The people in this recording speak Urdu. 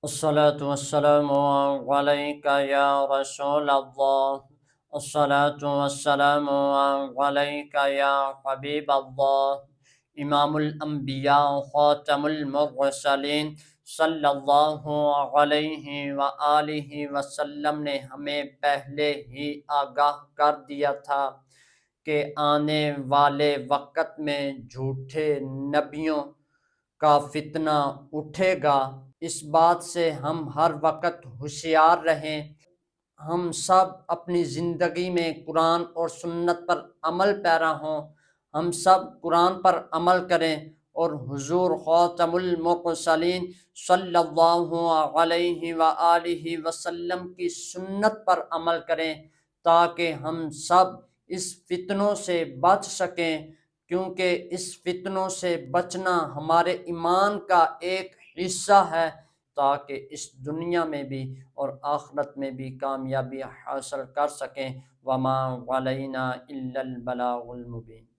الصلاة والسلام عليك يا رسول الله. الصلاة والسلام عليك يا حبيب الله. امام الانبیاء خاتم المرسلین صلی اللہ علیہ وآلہ وسلم نے ہمیں پہلے ہی آگاہ کر دیا تھا کہ آنے والے وقت میں جھوٹے نبیوں کا فتنہ اٹھے گا۔ اس بات سے ہم ہر وقت ہوشیار رہیں۔ ہم سب اپنی زندگی میں قرآن اور سنت پر عمل پیرا ہوں۔ ہم سب قرآن پر عمل کریں اور حضور خاتم المرسلین صلی اللہ علیہ وآلہ وسلم کی سنت پر عمل کریں تاکہ ہم سب اس فتنوں سے بچ سکیں، کیونکہ اس فتنوں سے بچنا ہمارے ایمان کا ایک حصہ ہے، تاکہ اس دنیا میں بھی اور آخرت میں بھی کامیابی حاصل کر سکیں۔ وما علینا الا البلاغ المبین۔